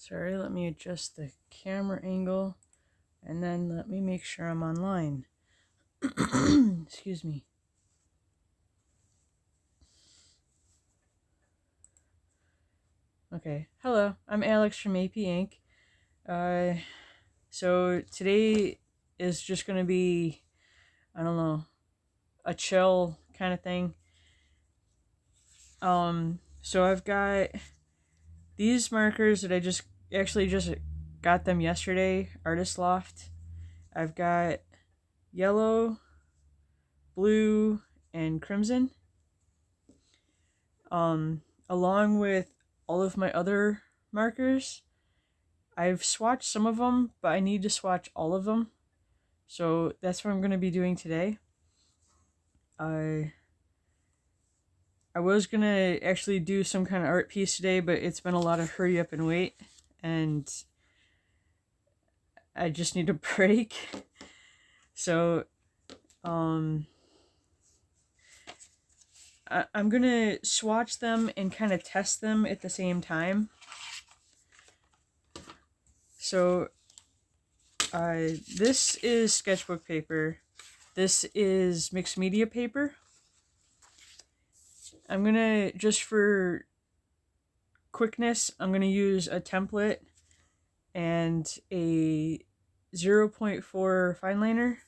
Sorry, let me adjust the camera angle and then let me make sure I'm online. Excuse me. Okay, hello, I'm Alex from A.P.Ink. So today is just gonna be, I don't know, a chill kind of thing. So I've got these markers that I just got them yesterday, Artist Loft. I've got yellow, blue, and crimson. Along with all of my other markers. I've swatched some of them, but I need to swatch all of them. So that's what I'm going to be doing today. I was going to actually do some kind of art piece today, but it's been a lot of hurry up and wait. And I just need a break. So, I'm going to swatch them and kind of test them at the same time. So, this is sketchbook paper. This is mixed media paper. I'm gonna, just for quickness, I'm gonna use a template and a 0.4 fine liner.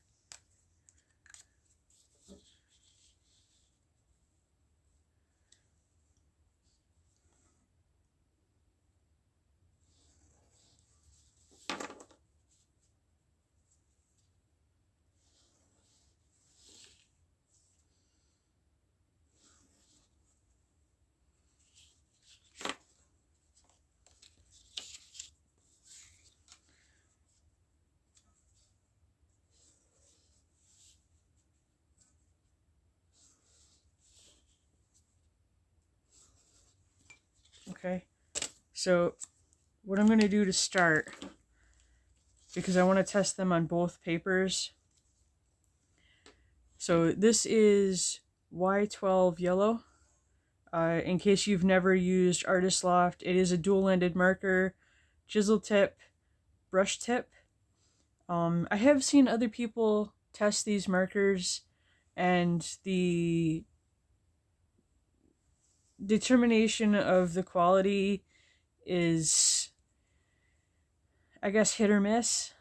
Okay, so what I'm gonna do to start, because I want to test them on both papers. So this is Y12 yellow. In case you've never used Artist Loft, it is a dual-ended marker, chisel tip, brush tip. I have seen other people test these markers, and the determination of the quality is, I guess, hit or miss.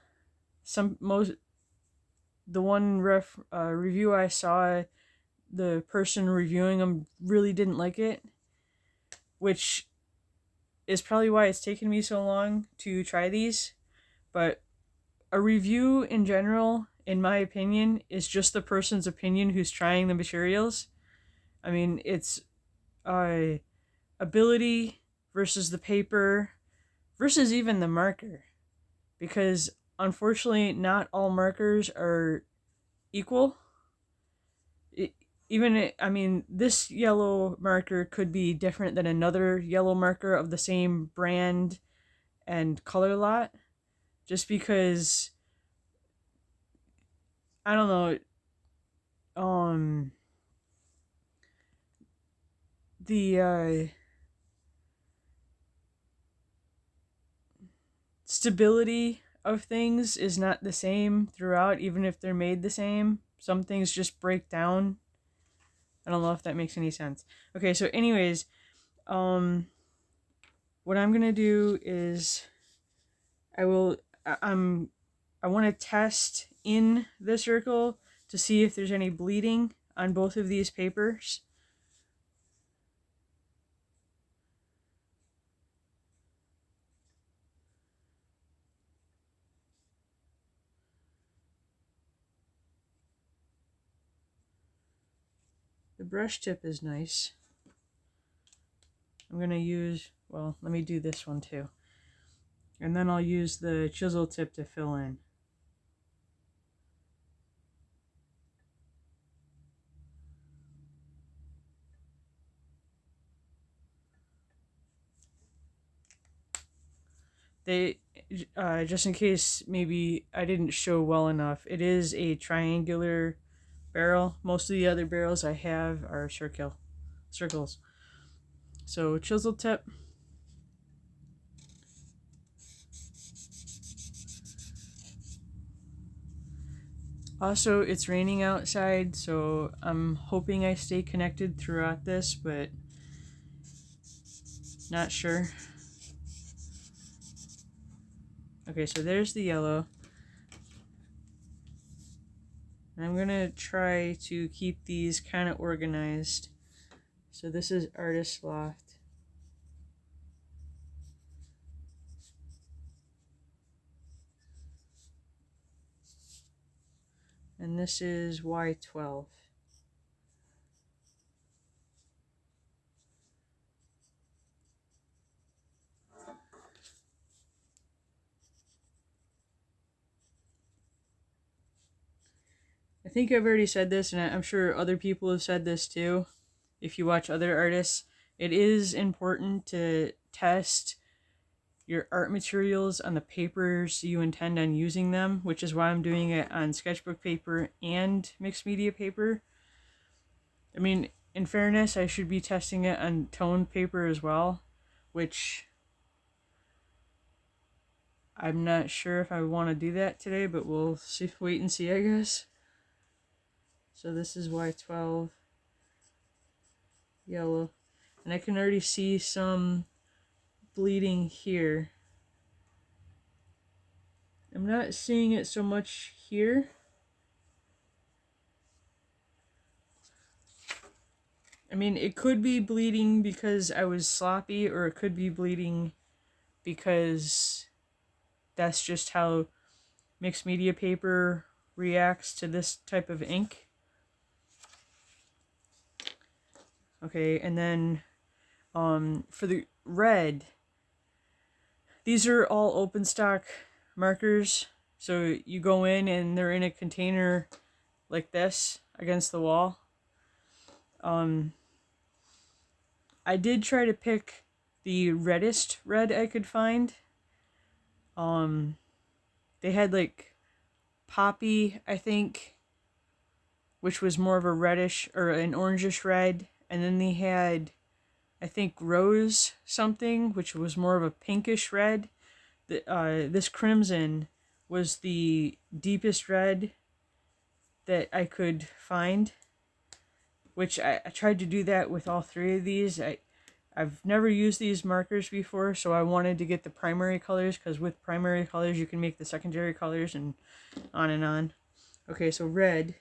The one review I saw, the person reviewing them really didn't like it, which is probably why it's taken me so long to try these. But a review in general, in my opinion, is just the person's opinion who's trying the materials. I mean, it's ability versus the paper versus even the marker, because unfortunately not all markers are equal. I mean, this yellow marker could be different than another yellow marker of the same brand and color lot, just because, I don't know, the stability of things is not the same throughout, even if they're made the same. Some things just break down. I don't know if that makes any sense. Okay, so anyways, what I'm gonna do is I want to test in the circle to see if there's any bleeding on both of these papers. The brush tip is nice. I'm going to use, well, let me do this one too. And then I'll use the chisel tip to fill in. Just in case maybe I didn't show well enough, it is a triangular barrel. Most of the other barrels I have are circles. So chisel tip. Also, it's raining outside, so I'm hoping I stay connected throughout this, but not sure. Okay, so there's the yellow. I'm gonna try to keep these kind of organized. So this is Artist Loft. And this is Y12. I think I've already said this, and I'm sure other people have said this too. If you watch other artists, it is important to test your art materials on the papers you intend on using them, which is why I'm doing it on sketchbook paper and mixed media paper. I mean, in fairness, I should be testing it on toned paper as well, which I'm not sure if I want to do that today, but we'll see, wait and see, I guess. So this is Y12 yellow, and I can already see some bleeding here. I'm not seeing it so much here. I mean, it could be bleeding because I was sloppy, or it could be bleeding because that's just how mixed media paper reacts to this type of ink. Okay, and then for the red, these are all open stock markers. So you go in and they're in a container like this against the wall. I did try to pick the reddest red I could find. They had like poppy, I think, which was more of a reddish or an orangish red, and then they had, I think, rose something, which was more of a pinkish red. This crimson was the deepest red that I could find, which I tried to do that with all three of these. I've never used these markers before, so I wanted to get the primary colors, because with primary colors you can make the secondary colors and on and on. Okay, so red.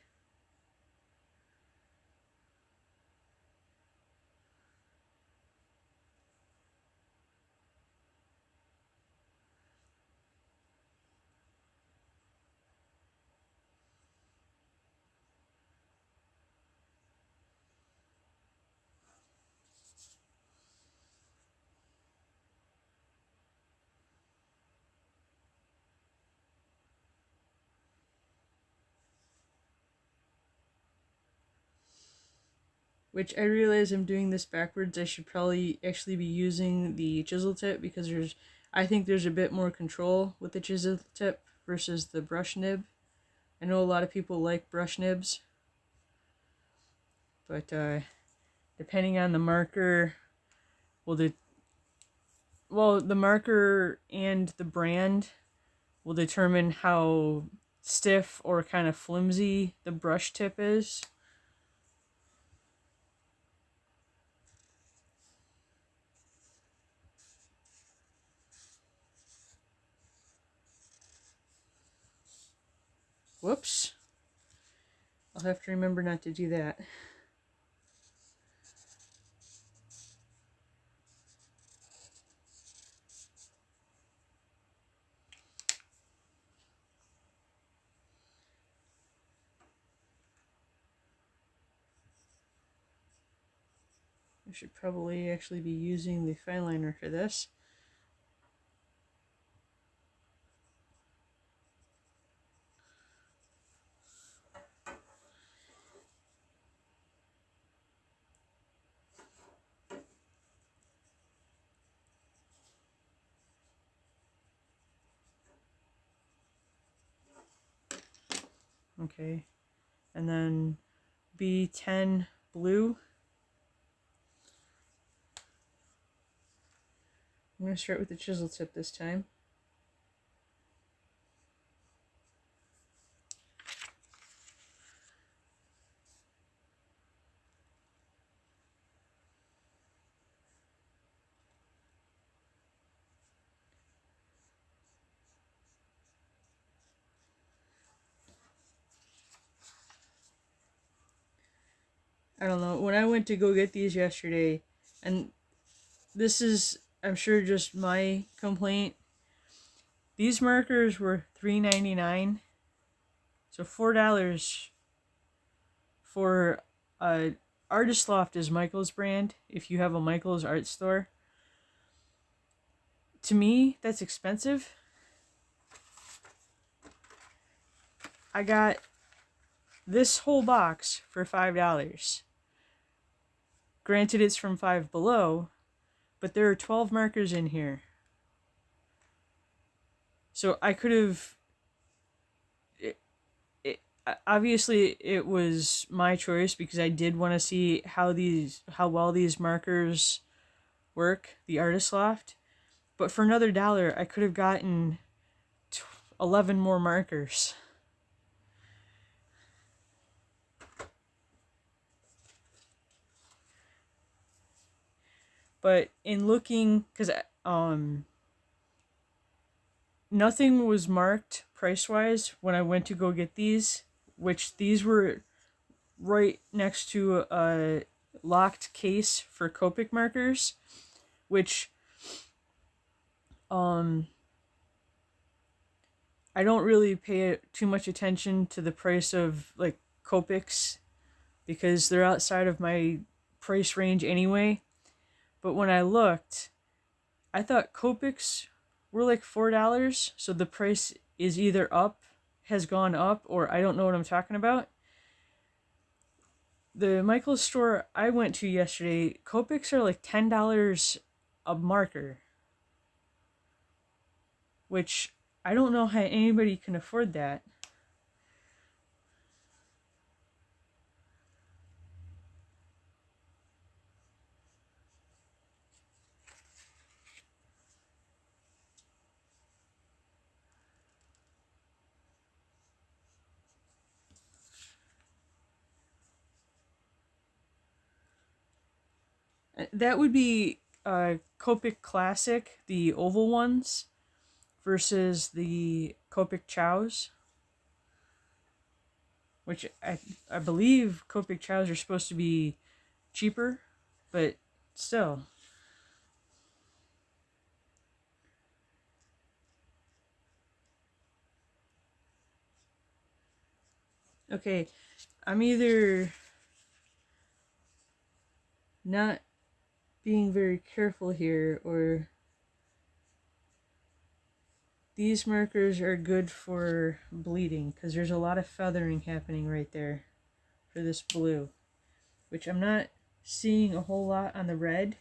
Which I realize I'm doing this backwards. I should probably actually be using the chisel tip, because I think there's a bit more control with the chisel tip versus the brush nib. I know a lot of people like brush nibs, but depending on the marker, the marker and the brand will determine how stiff or kind of flimsy the brush tip is. Whoops. I'll have to remember not to do that. I should probably actually be using the fine liner for this. Okay, and then B10 blue. I'm going to start with the chisel tip this time. I don't know, when I went to go get these yesterday, and this is, I'm sure, just my complaint, these markers were $3.99, so $4 for Artist Loft is Michael's brand, if you have a Michael's art store. To me, that's expensive. I got this whole box for $5. Granted, it's from Five Below, but there are 12 markers in here. So I could have... obviously, it was my choice because I did want to see how well these markers work, the Artist Loft. But for another $1, I could have gotten 11 more markers. But in looking, because nothing was marked price-wise when I went to go get these, which these were right next to a locked case for Copic markers, which I don't really pay too much attention to the price of like Copics because they're outside of my price range anyway. But when I looked, I thought Copics were like $4, so the price is either has gone up, or I don't know what I'm talking about. The Michael's store I went to yesterday, Copics are like $10 a marker, which I don't know how anybody can afford that. That would be Copic Classic, the oval ones, versus the Copic Chows, which I believe Copic Chows are supposed to be cheaper, but still. Okay, I'm either not being very careful here, or these markers are good for bleeding, because there's a lot of feathering happening right there for this blue, which I'm not seeing a whole lot on the red.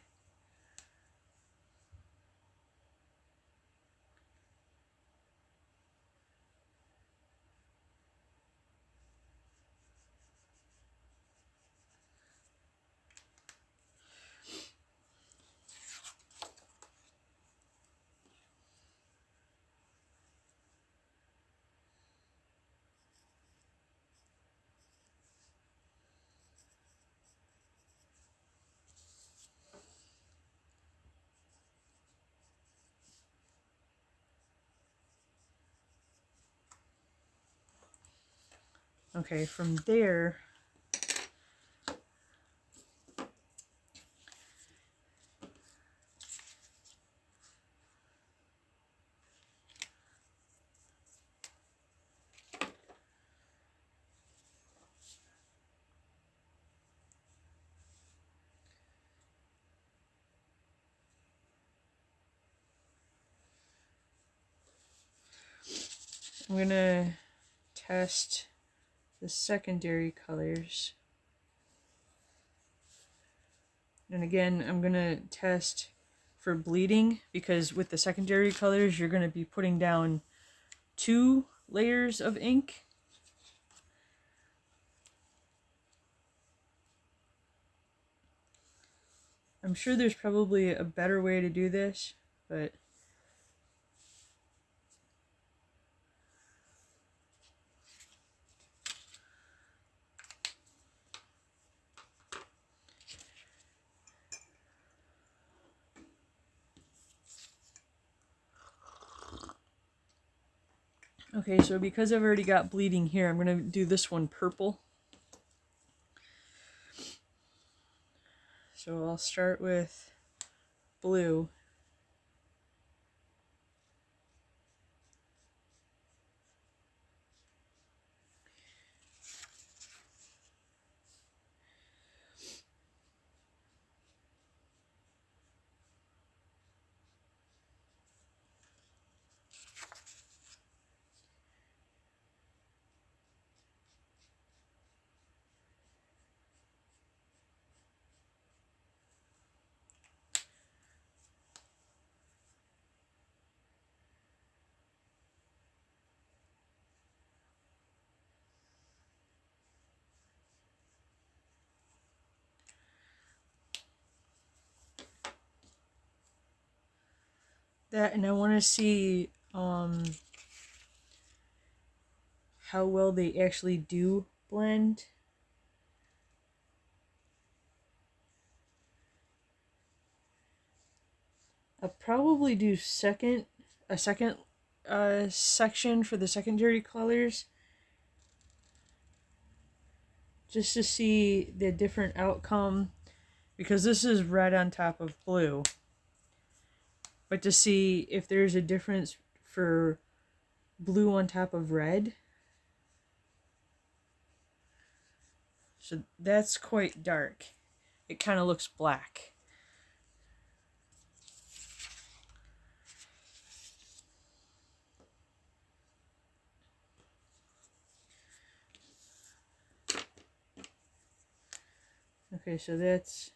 Okay, from there, I'm gonna test the secondary colors. And again, I'm gonna test for bleeding, because with the secondary colors, you're gonna be putting down 2 layers of ink. I'm sure there's probably a better way to do this, but okay, so because I've already got bleeding here, I'm going to do this one purple. So I'll start with blue. That, and I want to see how well they actually do blend. I'll probably do a second section for the secondary colors, just to see the different outcome, because this is red on top of blue, but to see if there's a difference for blue on top of red. So that's quite dark. It kind of looks black. Okay, so that's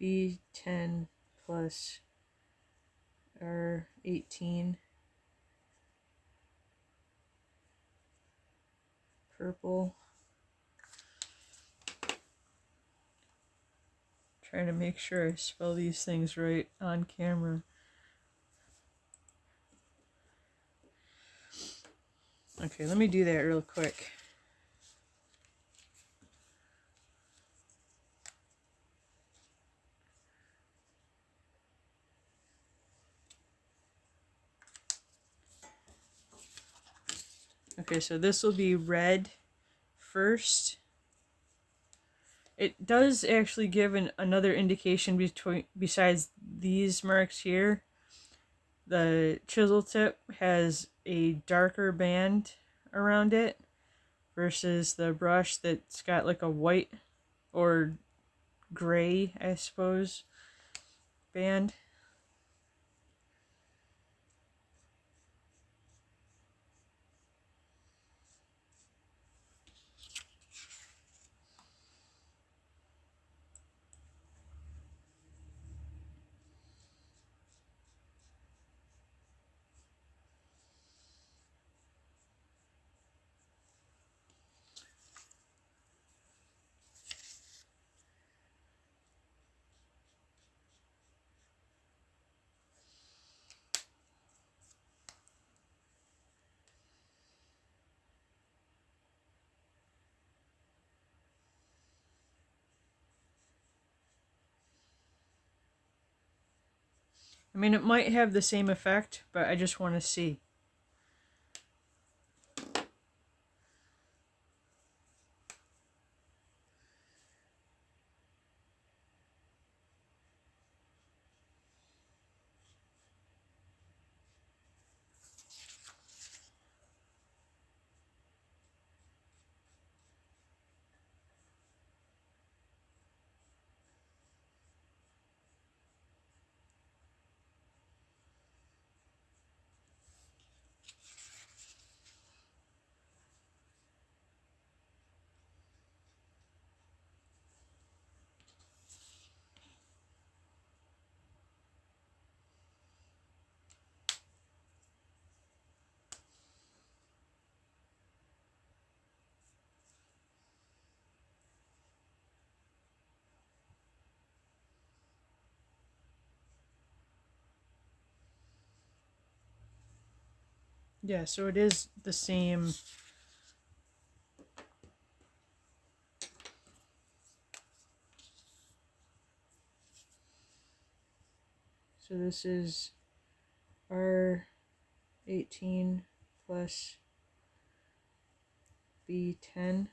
B10 plus R18 purple. Trying to make sure I spell these things right on camera. Okay, let me do that real quick. Okay, so this will be red first. It does actually give another indication besides these marks here. The chisel tip has a darker band around it versus the brush that's got like a white or gray, I suppose, band. I mean, it might have the same effect, but I just want to see. Yeah, so it is the same. So this is R18 plus B10.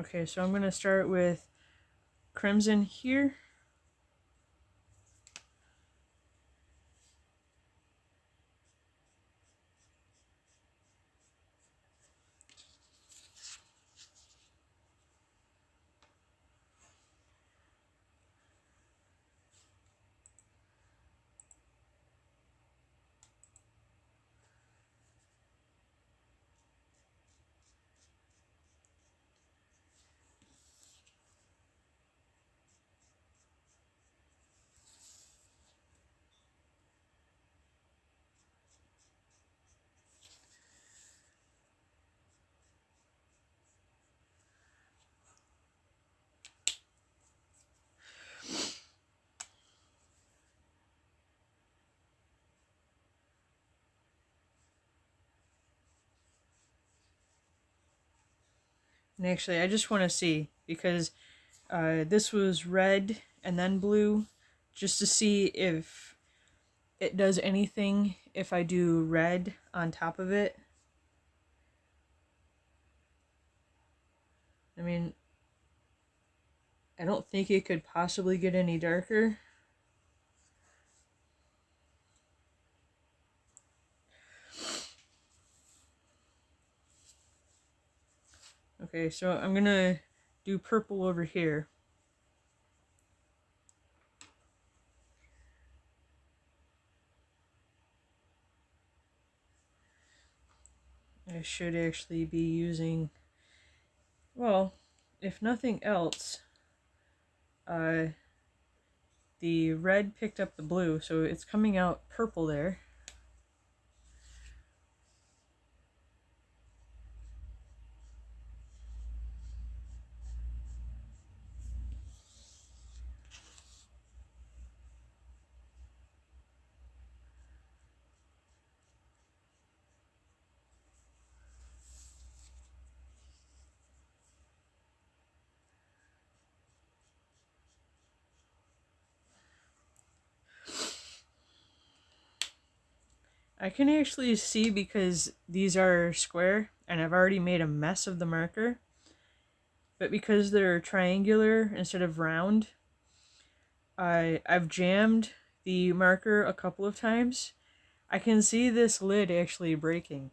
Okay, so I'm going to start with crimson here. And actually, I just want to see, because this was red and then blue, just to see if it does anything if I do red on top of it. I mean, I don't think it could possibly get any darker. Okay, so I'm gonna do purple over here. I should actually be using, well, if nothing else, the red picked up the blue, so it's coming out purple there. I can actually see, because these are square and I've already made a mess of the marker, but because they're triangular instead of round, I've jammed the marker a couple of times. I can see this lid actually breaking.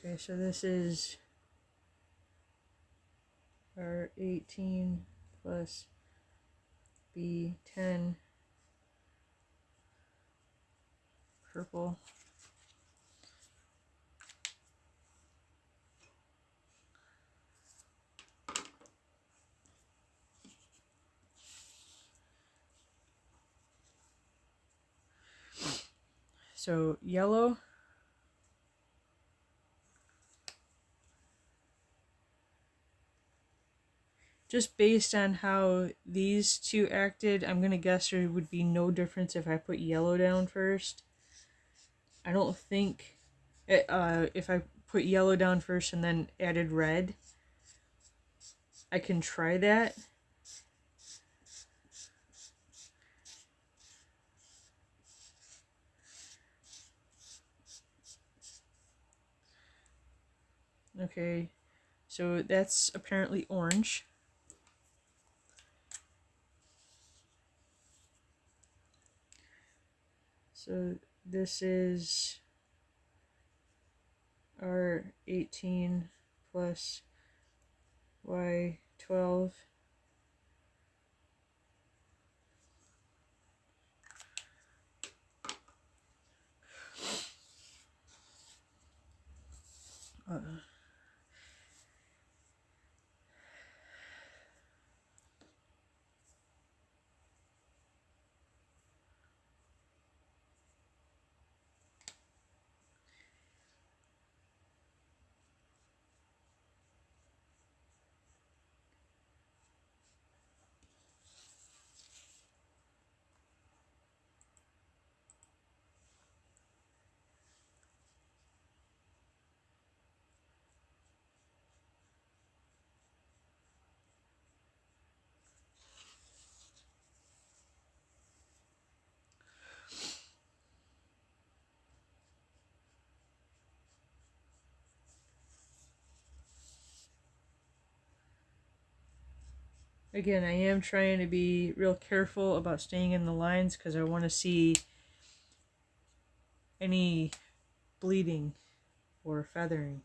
Okay, so this is our 18 plus B10 purple. So yellow. Just based on how these two acted, I'm gonna guess there would be no difference if I put yellow down first. I don't think if I put yellow down first and then added red, I can try that. Okay, So that's apparently orange. So this is R18 plus Y12. Again, I am trying to be real careful about staying in the lines because I want to see any bleeding or feathering.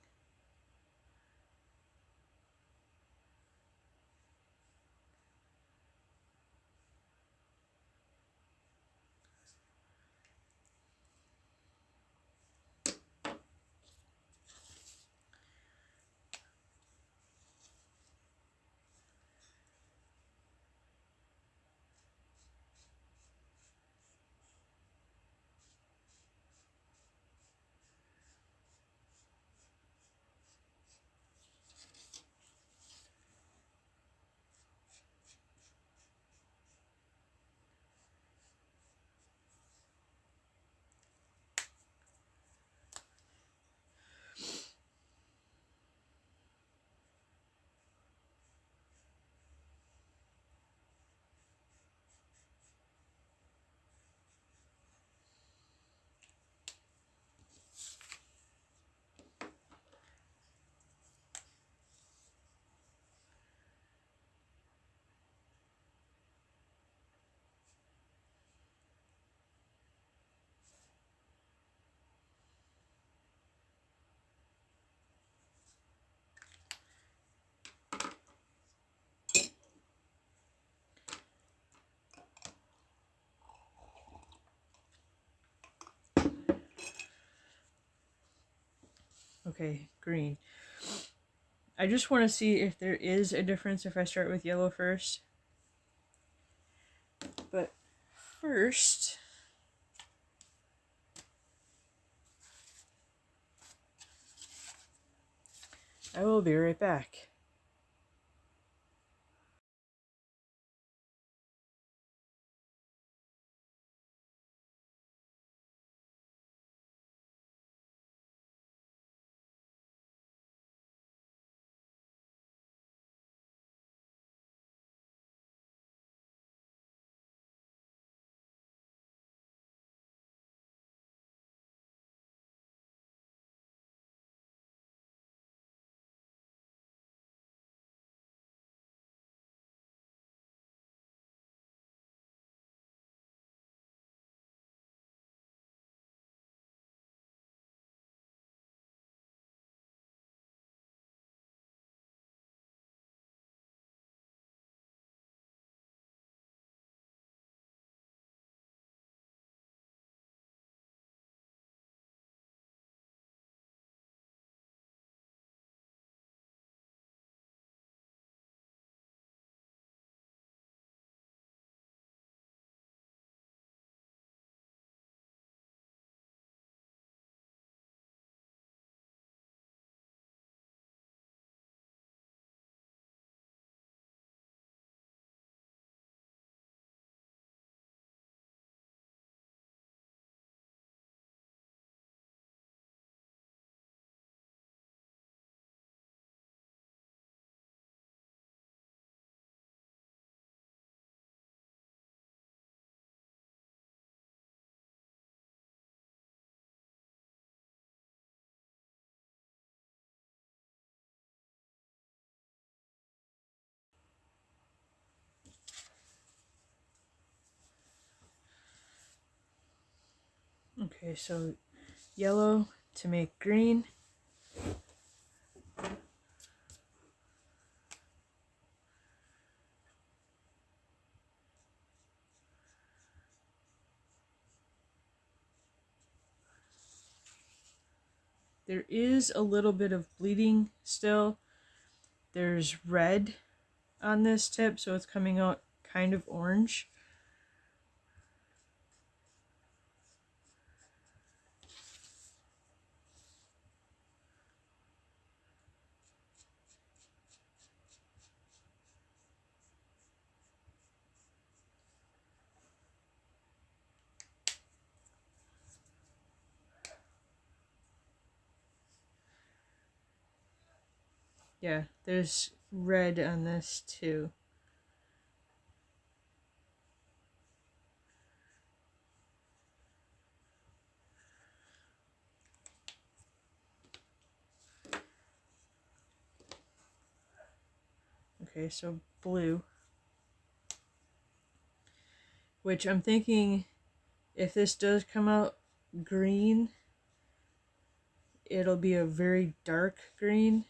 Okay, green. I just want to see if there is a difference if I start with yellow first. But first, I will be right back. Okay, so yellow to make green. There is a little bit of bleeding still. There's red on this tip, so it's coming out kind of orange. Yeah, there's red on this too. Okay, so blue. Which I'm thinking, if this does come out green, it'll be a very dark green.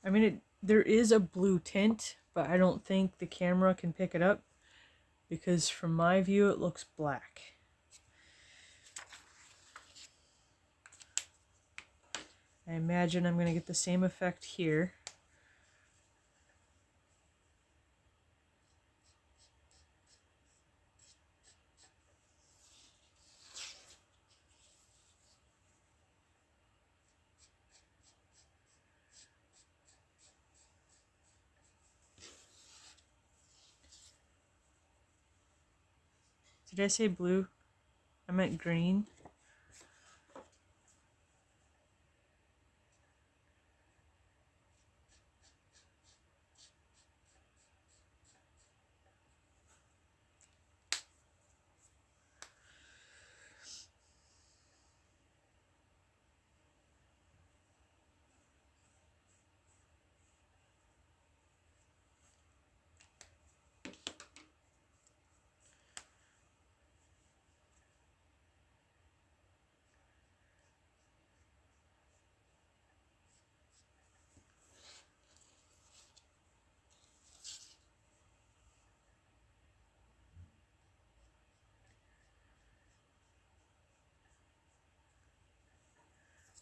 I mean, there is a blue tint, but I don't think the camera can pick it up because from my view it looks black. I imagine I'm going to get the same effect here. Did I say blue? I meant green.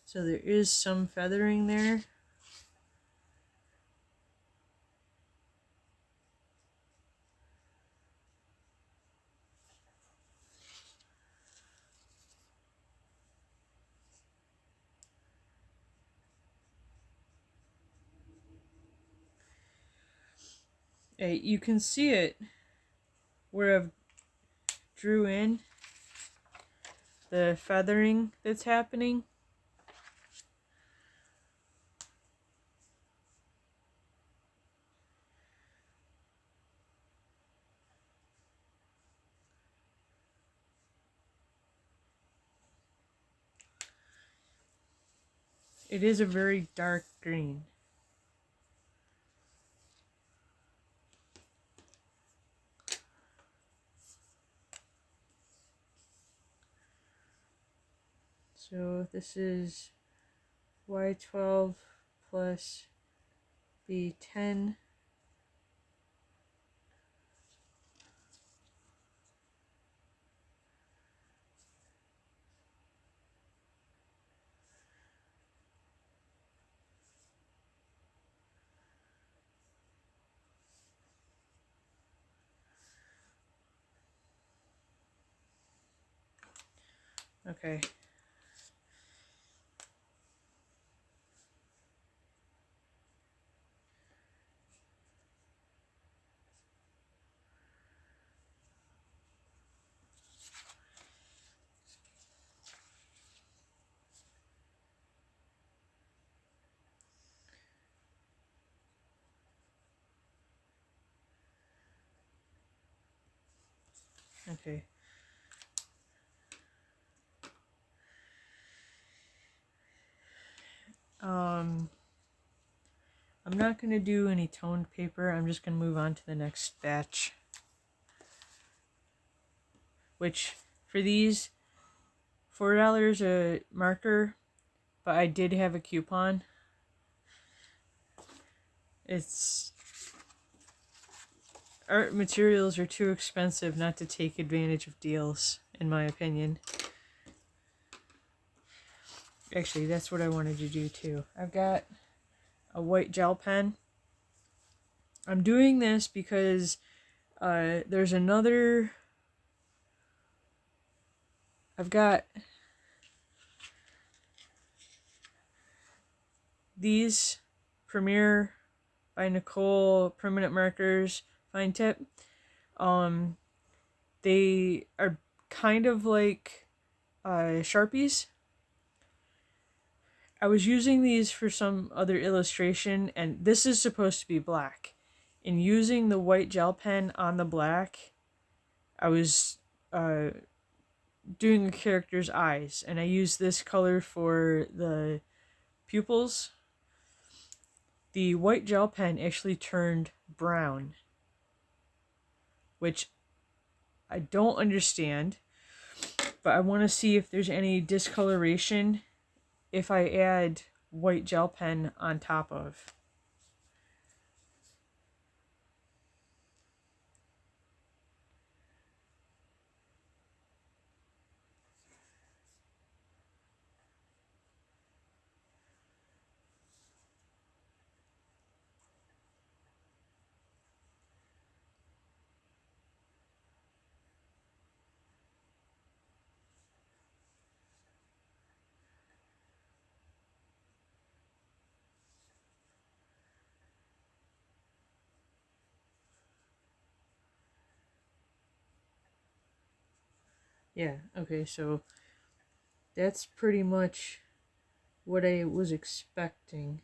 So there is some feathering there. You can see it where I've drew in the feathering that's happening. It is a very dark green. So this is Y12 plus B10. Okay. Okay. I'm not going to do any toned paper. I'm just going to move on to the next batch. Which, for these, $4 a marker, but I did have a coupon. It's... Art materials are too expensive not to take advantage of deals, in my opinion. Actually, that's what I wanted to do too. I've got a white gel pen. I'm doing this because there's another... I've got these Permiere by Nicole permanent markers, fine tip. They are kind of like Sharpies. I was using these for some other illustration, and this is supposed to be black. In using the white gel pen on the black, I was doing a character's eyes, and I used this color for the pupils. The white gel pen actually turned brown, which I don't understand, but I want to see if there's any discoloration if I add white gel pen on top of. Yeah, okay, so that's pretty much what I was expecting.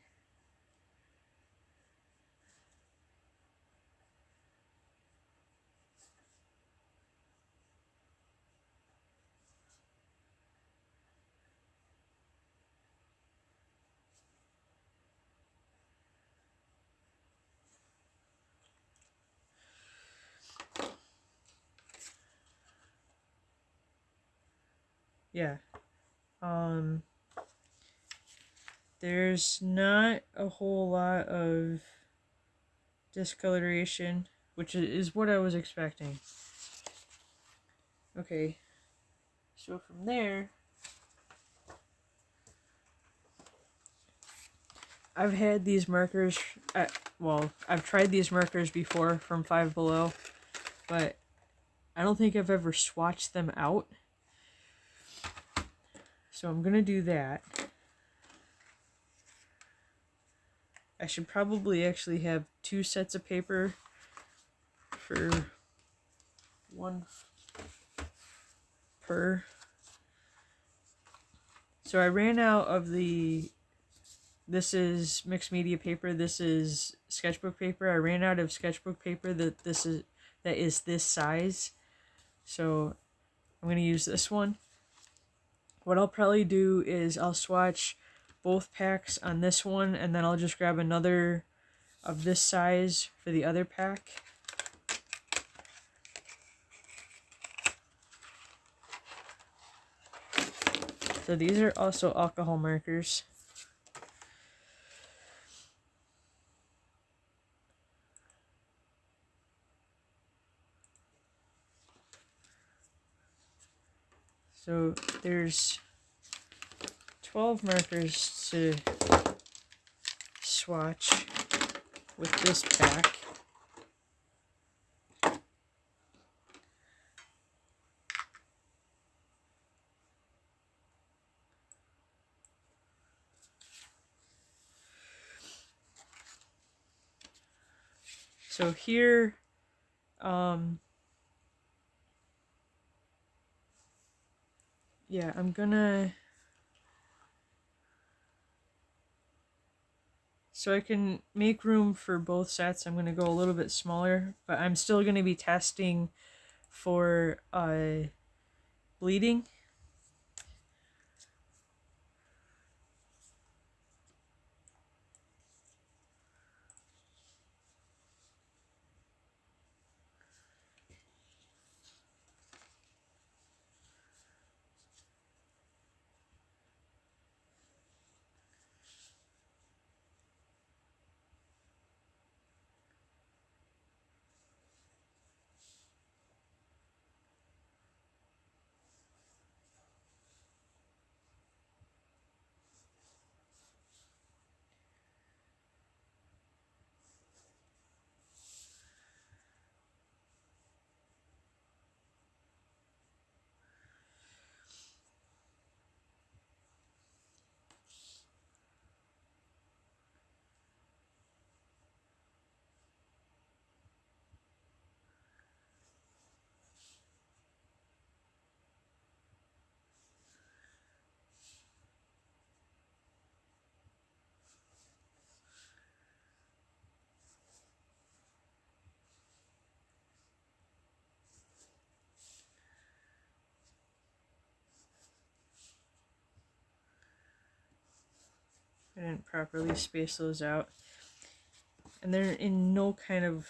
Yeah. There's not a whole lot of discoloration, which is what I was expecting. Okay. So from there, I've had these markers, well, I've tried these markers before from Five Below, but I don't think I've ever swatched them out. So I'm gonna do that. I should probably actually have 2 sets of paper for one per. So I ran out of this is mixed media paper, this is sketchbook paper. I ran out of sketchbook paper that is this size. So I'm going to use this one. What I'll probably do is I'll swatch both packs on this one, and then I'll just grab another of this size for the other pack. So these are also alcohol markers. So there's 12 markers to swatch with this pack. So here, yeah, I'm gonna, so I can make room for both sets, I'm gonna go a little bit smaller, but I'm still gonna be testing for bleeding. I didn't properly space those out. And they're in no kind of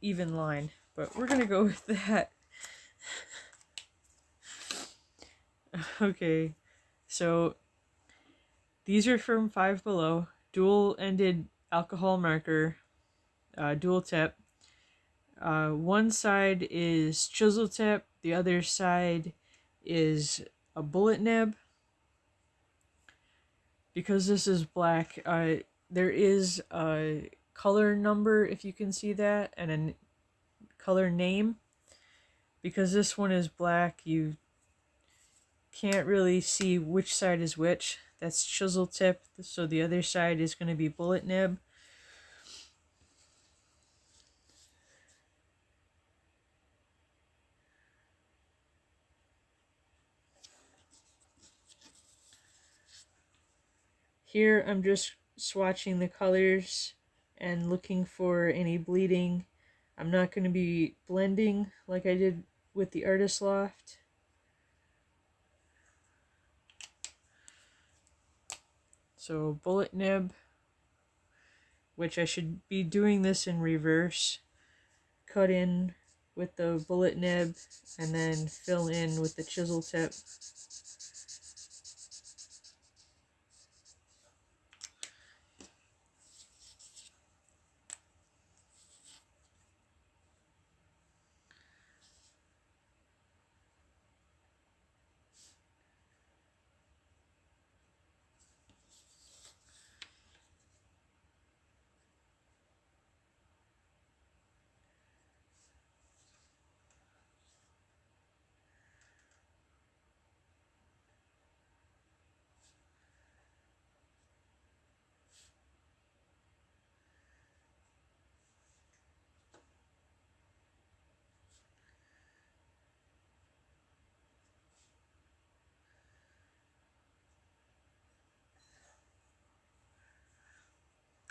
even line, but we're gonna go with that. Okay, so these are from Five Below, dual-ended alcohol marker, dual tip. One side is chisel tip, the other side is a bullet nib. Because this is black, there is a color number, if you can see that, and a color name. Because this one is black, you can't really see which side is which. That's chisel tip, so the other side is going to be bullet nib. Here I'm just swatching the colors and looking for any bleeding. I'm not going to be blending like I did with the Artist Loft. So bullet nib, which I should be doing this in reverse. Cut in with the bullet nib and then fill in with the chisel tip.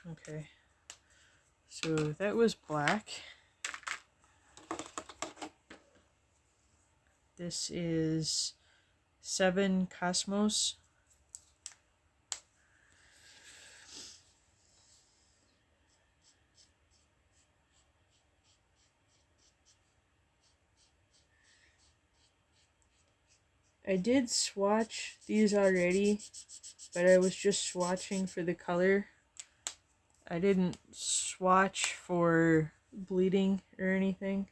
Okay, so that was black. This is 7 Cosmos. I did swatch these already, but I was just swatching for the color. I didn't swatch for bleeding or anything.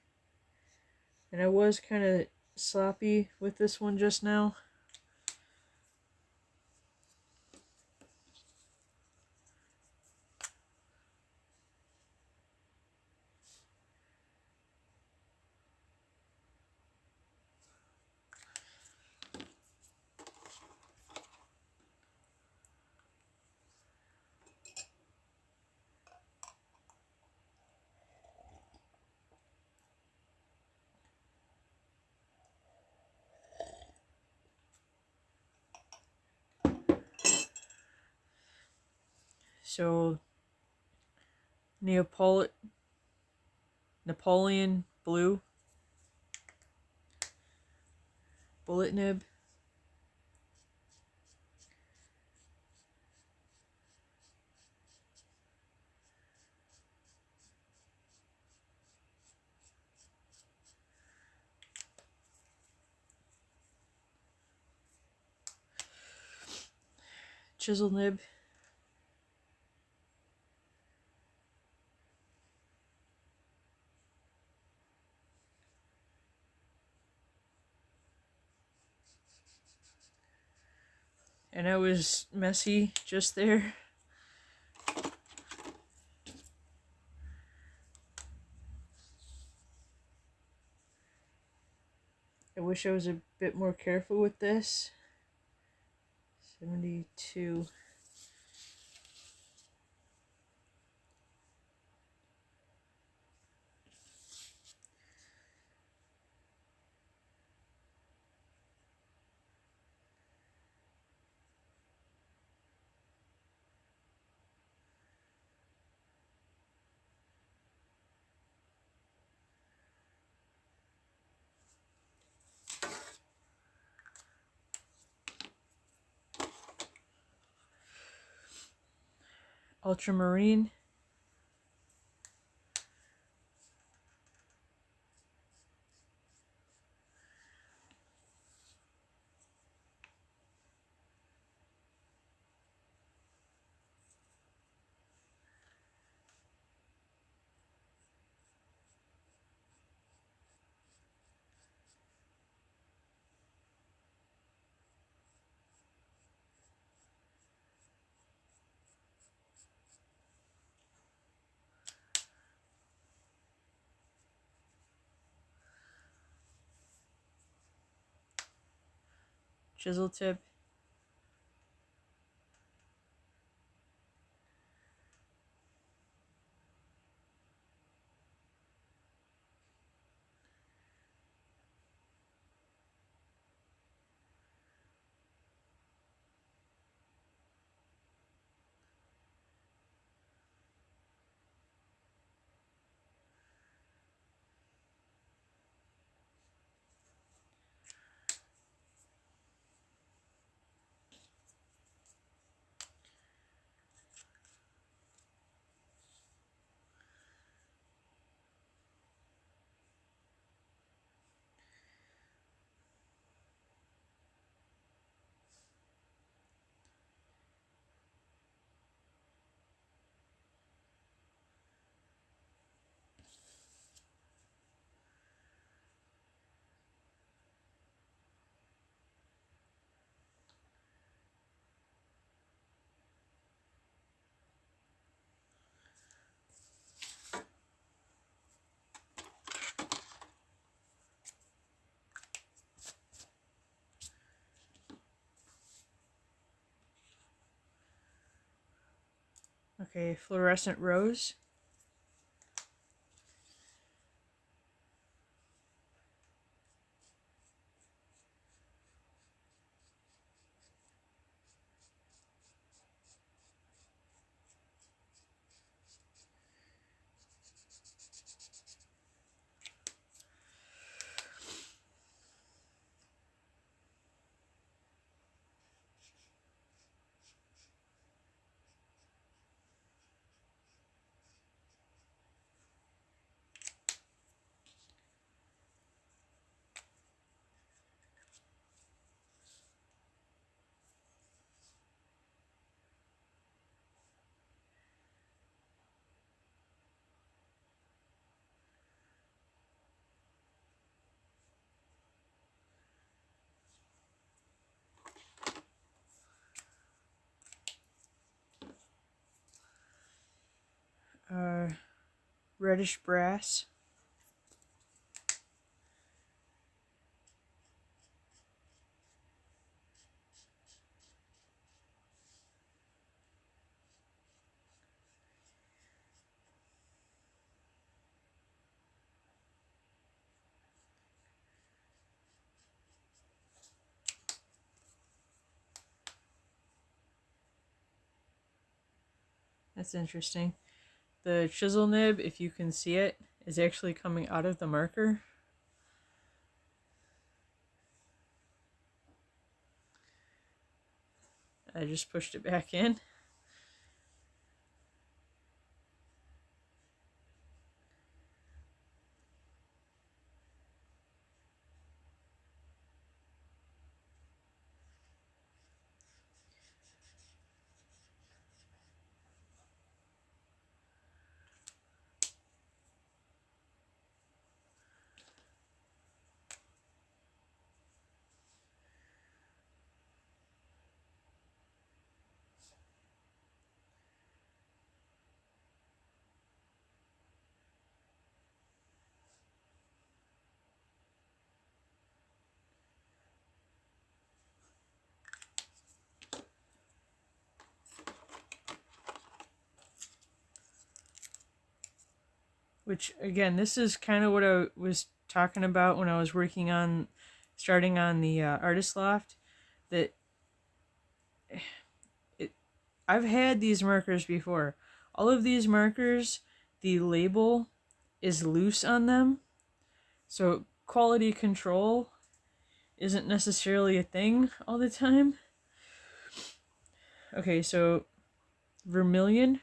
And I was kind of sloppy with this one just now. So Napoleon blue, bullet nib, chisel nib, and I was messy just there. I wish I was a bit more careful with this. 72. Ultramarine, chisel tip, okay, fluorescent rose, reddish brass. That's interesting. The chisel nib, if you can see it, is actually coming out of the marker. I just pushed it back in. Which, again, this is kind of what I was talking about when I was working on, starting on the artist loft, that I've had these markers before. All of these markers, the label is loose on them, so quality control isn't necessarily a thing all the time. Okay, so vermilion.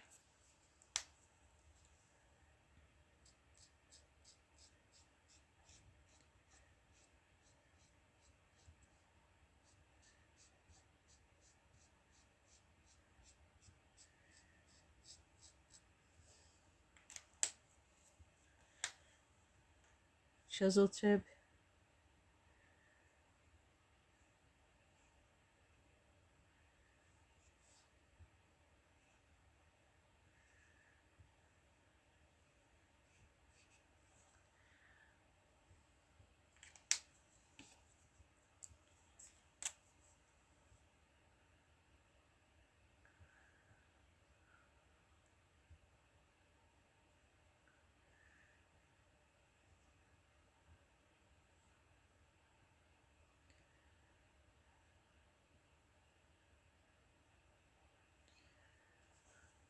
Chisel tip.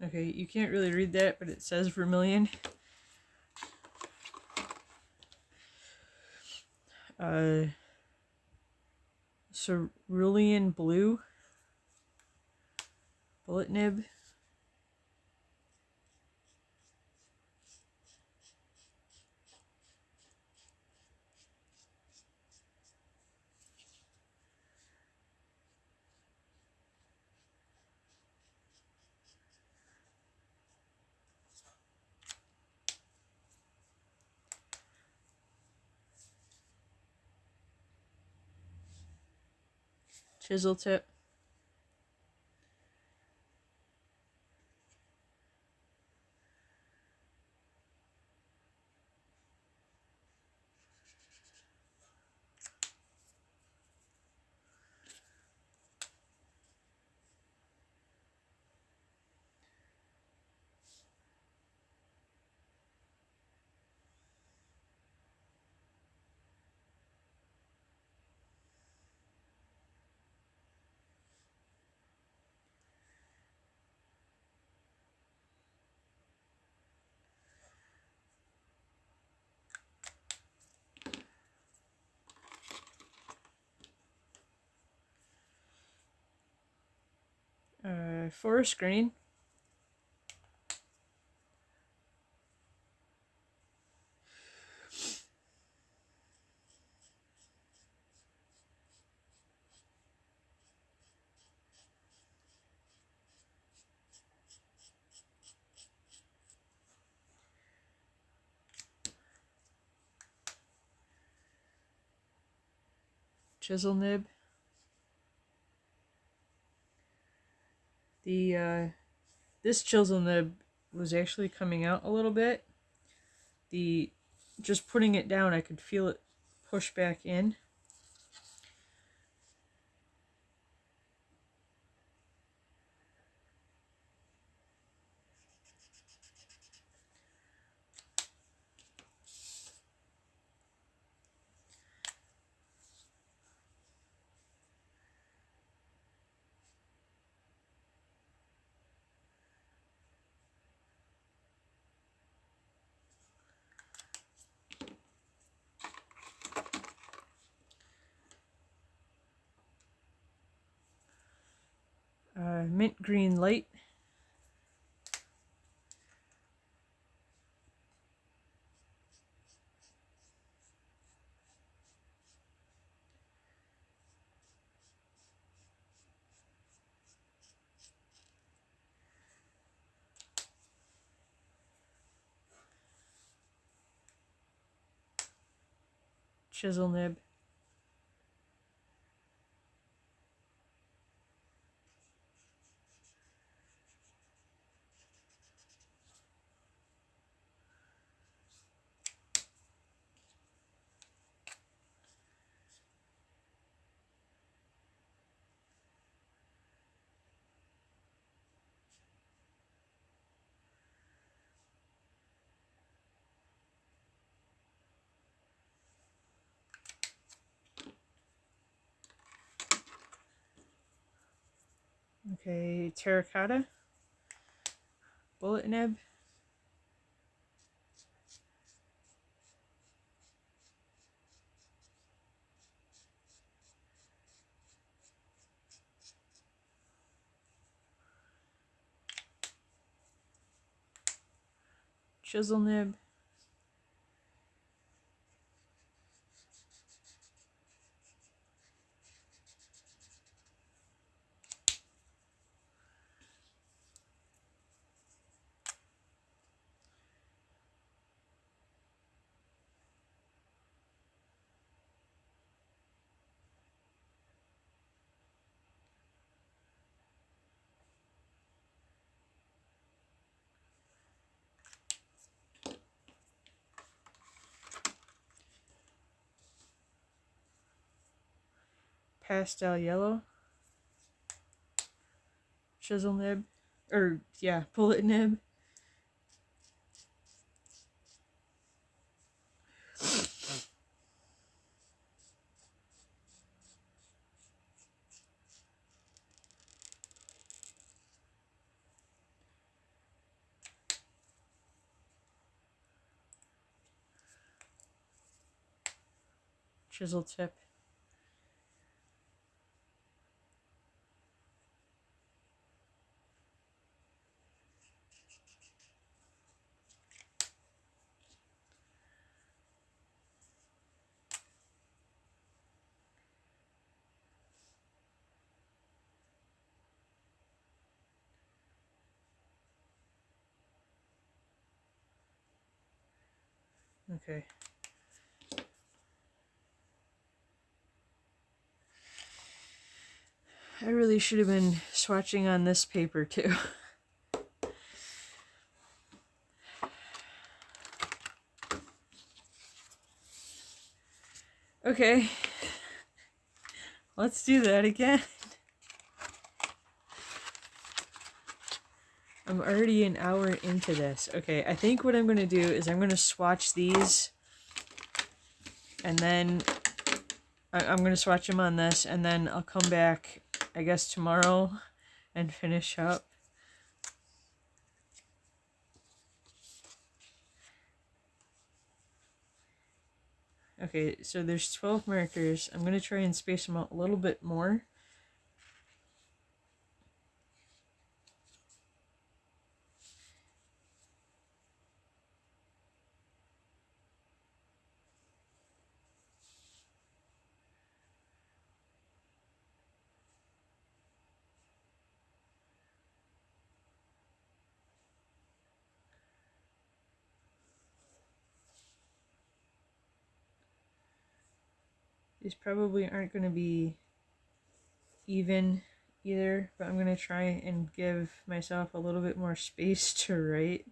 Okay, you can't really read that, but it says vermilion. Cerulean blue. Bullet nib. Chisel tip. Forest green. Chisel nib. This chisel nib was actually coming out a little bit, just putting it down, I could feel it push back in. Mint green light. Chisel nib. Okay, terracotta. Bullet nib. Chisel nib. Pastel yellow. Chisel nib. Or, yeah, bullet nib. Chisel tip. Okay. I really should have been swatching on this paper too. Okay. Let's do that again. I'm already an hour into this. Okay, I think what I'm going to do is I'm going to swatch these, and then I'm going to swatch them on this, and then I'll come back, I guess, tomorrow and finish up. Okay, so there's 12 markers. I'm going to try and space them out a little bit more. These probably aren't going to be even either, but I'm going to try and give myself a little bit more space to write.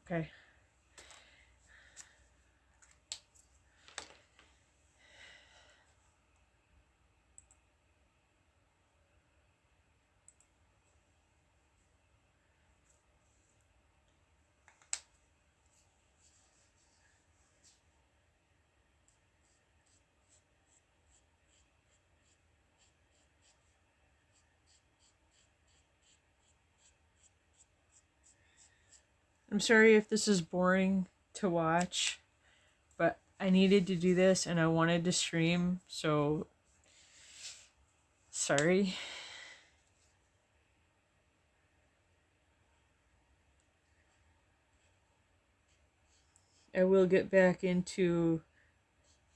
Okay. I'm sorry if this is boring to watch, but I needed to do this and I wanted to stream, so sorry. I will get back into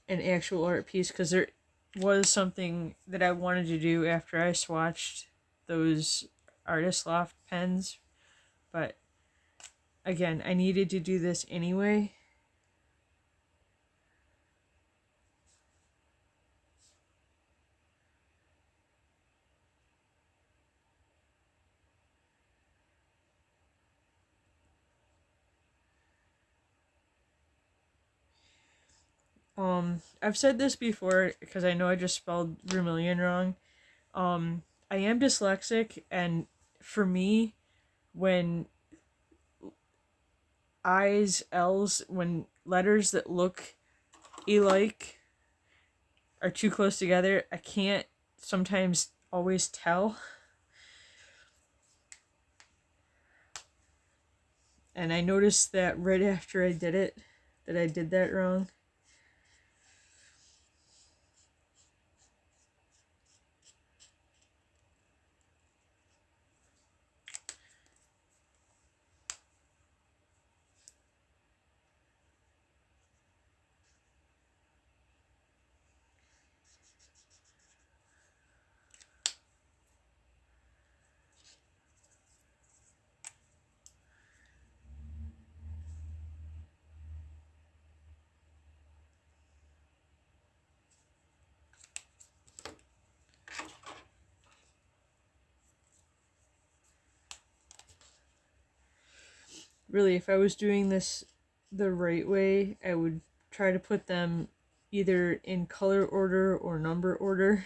an actual art piece because there was something that I wanted to do after I swatched those Artist Loft pens, but again, I needed to do this anyway. I've said this before because I know I just spelled vermilion wrong. I am dyslexic, and for me, when I's, L's, when letters that look alike are too close together, I can't sometimes always tell. And I noticed that right after I did it, that I did that wrong. Really, if I was doing this the right way, I would try to put them either in color order or number order.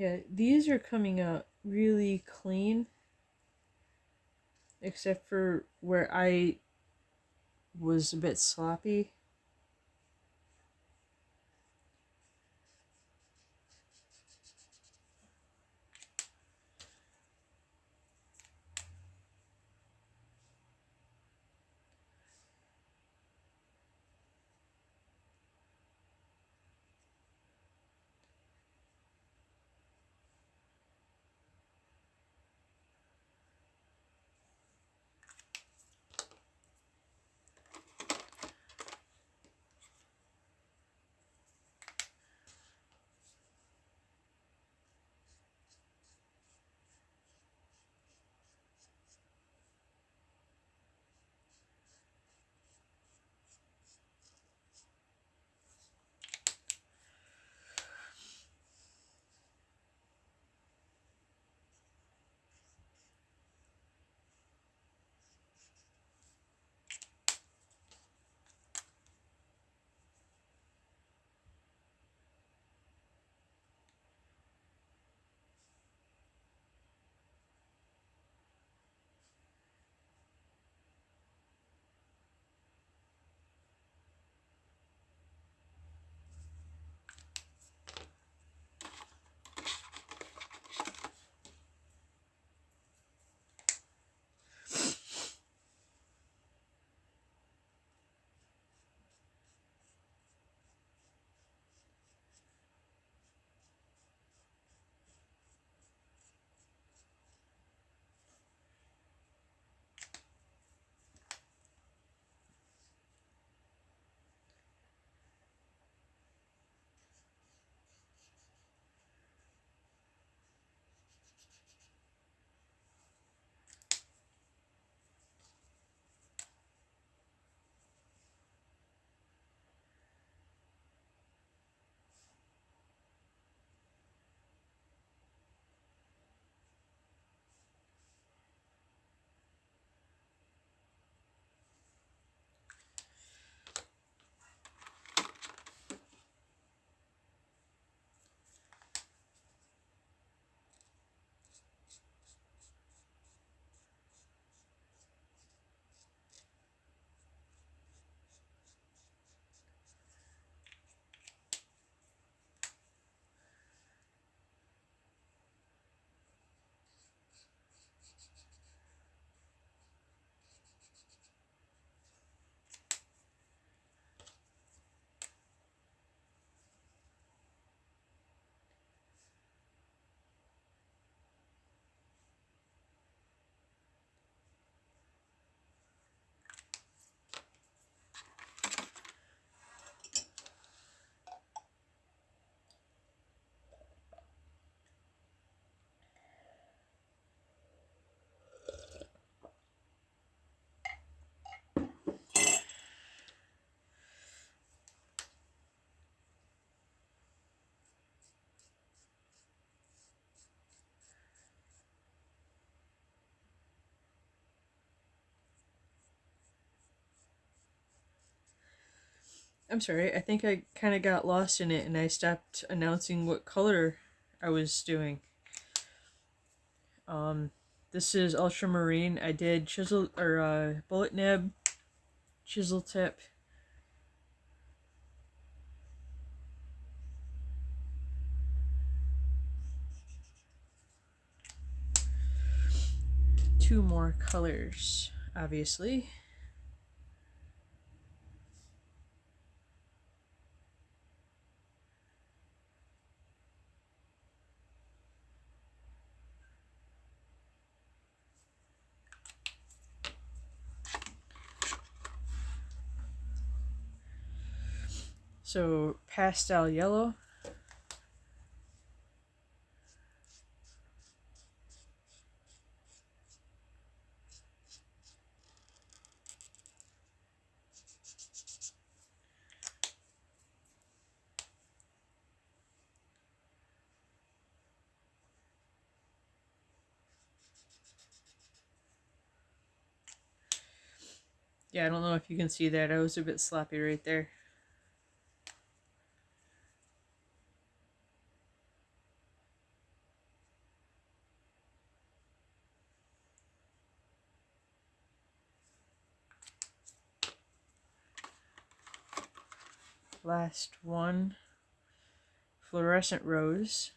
Yeah, these are coming out really clean, except for where I was a bit sloppy. I'm sorry, I think I kind of got lost in it and I stopped announcing what color I was doing. Um, this is ultramarine. I did chisel or bullet nib, chisel tip, two more colors, obviously. So pastel yellow. Yeah, I don't know if you can see that. I was a bit sloppy right there. last one, Fluorescent Rose.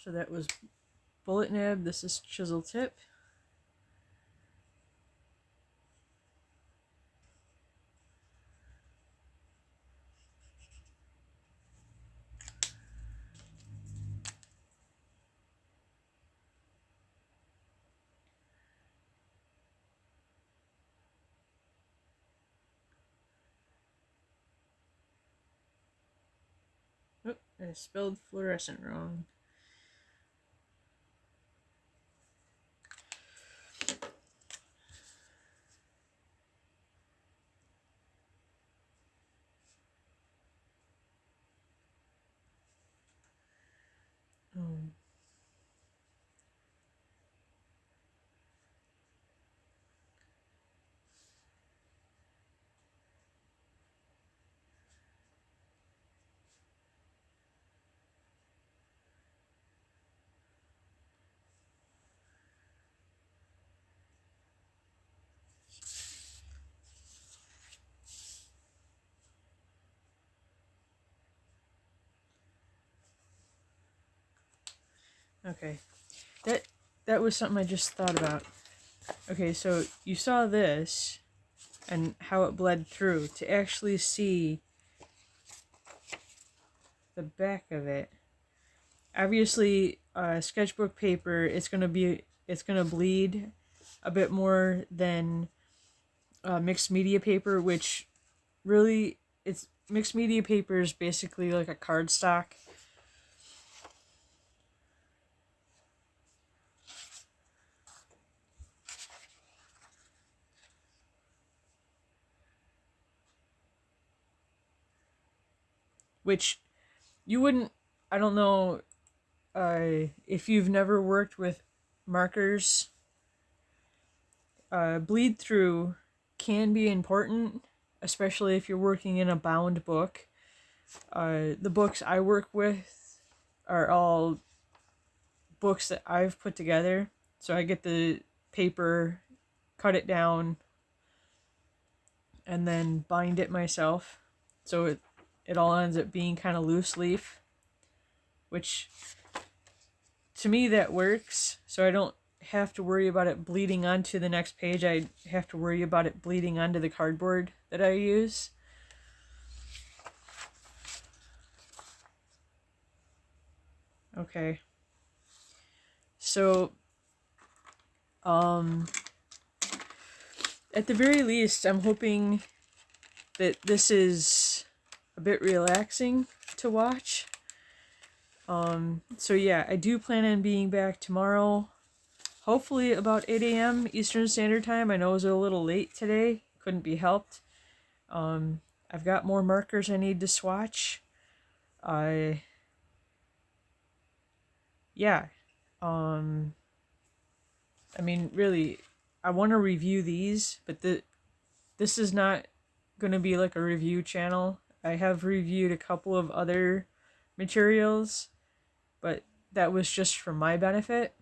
So that was Bullet Nib. This is Chisel Tip. Oh, I spelled fluorescent wrong. Okay, that was something I just thought about. Okay, so you saw this and how it bled through. To actually see the back of it, obviously sketchbook paper, it's gonna bleed a bit more than mixed media paper, which really, it's mixed media paper is basically like a cardstock. Which you wouldn't, I don't know if you've never worked with markers. Bleed through can be important, especially if you're working in a bound book. The books I work with are all books that I've put together. So I get the paper, cut it down, and then bind it myself. So it all ends up being kind of loose leaf, which to me that works. So I don't have to worry about it bleeding onto the next page. I have to worry about it bleeding onto the cardboard that I use. Okay. So, at the very least, I'm hoping that this is a bit relaxing to watch. So yeah, I do plan on being back tomorrow, hopefully about 8 a.m. Eastern Standard Time. I know it was a little late today, couldn't be helped. I've got more markers I need to swatch. Yeah. I mean, really, I want to review these, but this is not going to be like a review channel. I have reviewed a couple of other materials, but that was just for my benefit.